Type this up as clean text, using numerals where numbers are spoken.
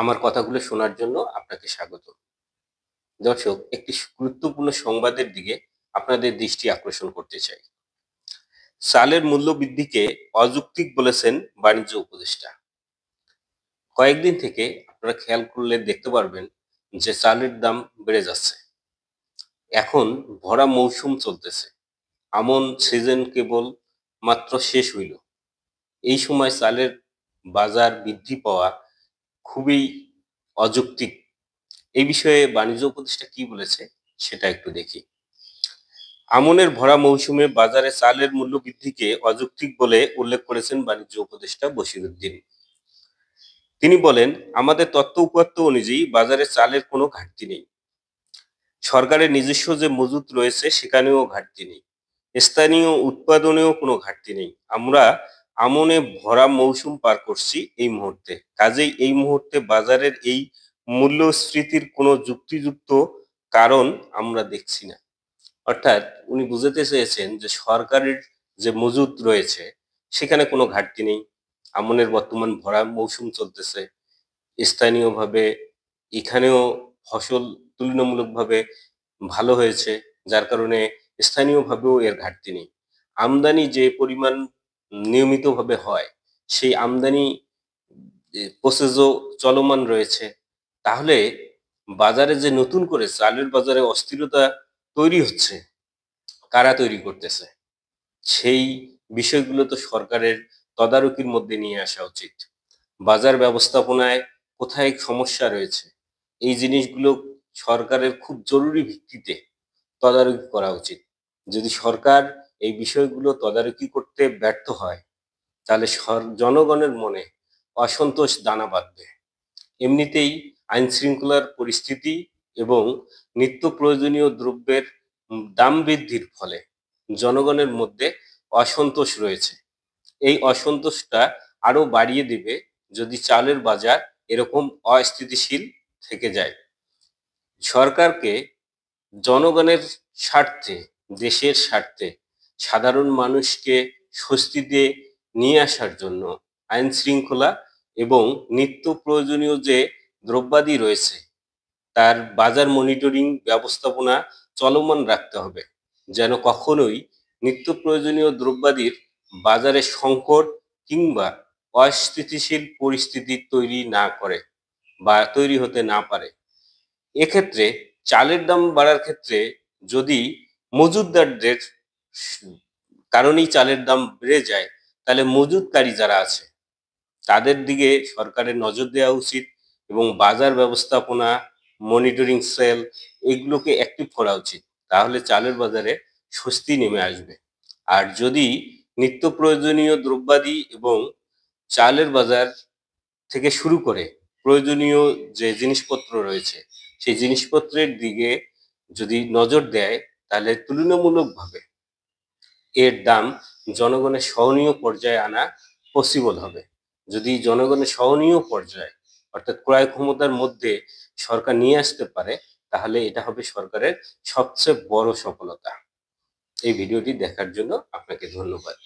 আমার কথাগুলো শোনার জন্য আপনাকে স্বাগত। দর্শক, একটি গুরুত্বপূর্ণ সংবাদের দিকে আপনাদের দৃষ্টি আকর্ষণ করতে চাই। চালের মূল্য বৃদ্ধিকে অযৌক্তিক বলেছেন বাণিজ্য উপদেষ্টা। কয়েকদিন থেকে আপনারা খেয়াল করলে দেখতে পারবেন যে চালের দাম বেড়ে যাচ্ছে। এখন ভরা মৌসুম চলতেছে, আমন সিজন কেবল মাত্র শেষ হইল। এই সময় চালের বাজার বৃদ্ধি পাওয়া খুবই অযৌক্তিক। এই বিষয়ে বাণিজ্য উপদেষ্টা কি বলেছে সেটা একটু দেখি। আমনের ভরা মৌসুমে বাজারে চালের মূল্য বৃদ্ধিকে অযৌক্তিক বলে উল্লেখ করেছেন বাণিজ্য উপদেষ্টা বশিরউদ্দিন। তিনি বলেন, আমাদের তথ্য উপাত্ত অনুযায়ী বাজারে চালের কোনো ঘাটতি নেই। সরকারের নিজস্ব যে মজুত রয়েছে সেখানেও ঘাটতি নেই। স্থানীয় উৎপাদনেও কোনো ঘাটতি নেই। আমরা আমনে ভরা মৌসুম পার করছি এই মুহূর্তে। কাজেই এই মুহূর্তে বাজারের এই মূল্যস্ফীতির কোনো যুক্তিযুক্ত কারণ আমরা দেখছি না। অর্থাৎ উনি বুঝাতে চেয়েছেন যে সরকারের যে মজুত রয়েছে সেখানে কোনো ঘাটতি নেই। আমনের বর্তমান ভরা মৌসুম চলতেছে। স্থানীয়ভাবে এখানেও ফসল তুলনামূলকভাবে ভালো হয়েছে, যার কারণে স্থানীয়ভাবেও এর ঘাটতি নেই। আমদানি যে পরিমাণ নিয়মিতভাবে হয় সেই আমদানি প্রসেসও চলমান রয়েছে। তাহলে বাজারে যে নতুন করে চালের বাজারে অস্থিরতা তৈরি হচ্ছে, কারা তৈরি করতেছে? সেই বিষয়গুলো তো সরকারের তদারকির মধ্যে নিয়ে আসা উচিত। বাজার ব্যবস্থাপনায় কোথায় সমস্যা রয়েছে এই জিনিসগুলো সরকারের খুব জরুরি ভিত্তিতে তদারকি করা উচিত। যদি সরকার এই বিষয়গুলো তদারকি করতে ব্যর্থ হয় তাহলে জনগণের মনে অসন্তোষ দানা বাঁধবে। এমনিতেই আইন শৃঙ্খলার পরিস্থিতি এবং নিত্য প্রয়োজনীয় দ্রব্যের দাম বৃদ্ধির ফলে জনগণের মধ্যে অসন্তোষ রয়েছে। এই অসন্তোষটা আরো বাড়িয়ে দিবে যদি চালের বাজার এরকম অস্থিতিশীল থেকে যায়। সরকারকে জনগণের স্বার্থে, দেশের স্বার্থে, সাধারণ মানুষকে স্বস্তিতে নিয়ে আসার জন্য আইন শৃঙ্খলা এবং নিত্য প্রয়োজনীয় যে দ্রব্যাদি রয়েছে তার বাজার মনিটরিং ব্যবস্থাপনা চলমান রাখতে হবে, যেন কখনোই নিত্য প্রয়োজনীয় দ্রব্যাদির বাজারে সংকট কিংবা অস্থিতিশীল পরিস্থিতি তৈরি না করে বা তৈরি হতে না পারে। এক্ষেত্রে চালের দাম বাড়ার ক্ষেত্রে যদি মজুতদারদের কারণেই চালের দাম বেড়ে যায়, তাহলে মজুতকারী যারা আছে তাদের দিকে সরকারের নজর দেওয়া উচিত এবং বাজার ব্যবস্থাপনা, মনিটরিং সেল এগুলোকে অ্যাক্টিভ করা উচিত। তাহলে চালের বাজারে স্বস্তি নেমে আসবে। আর যদি নিত্য প্রয়োজনীয় দ্রব্যাদি এবং চালের বাজার থেকে শুরু করে প্রয়োজনীয় যে জিনিসপত্র রয়েছে সেই জিনিসপত্রের দিকে যদি নজর দেয় তাহলে তুলনামূলকভাবে এর দাম জনগণের সহনীয় পর্যায়ে আনা পসিবল হবে। যদি জনগণের সহনীয় পর্যায়ে অর্থাৎ ক্রয় ক্ষমতার মধ্যে সরকার নিয়ে আসতে পারে তাহলে এটা হবে সরকারের সবচেয়ে বড় সফলতা। এই ভিডিওটি দেখার জন্য আপনাকে ধন্যবাদ।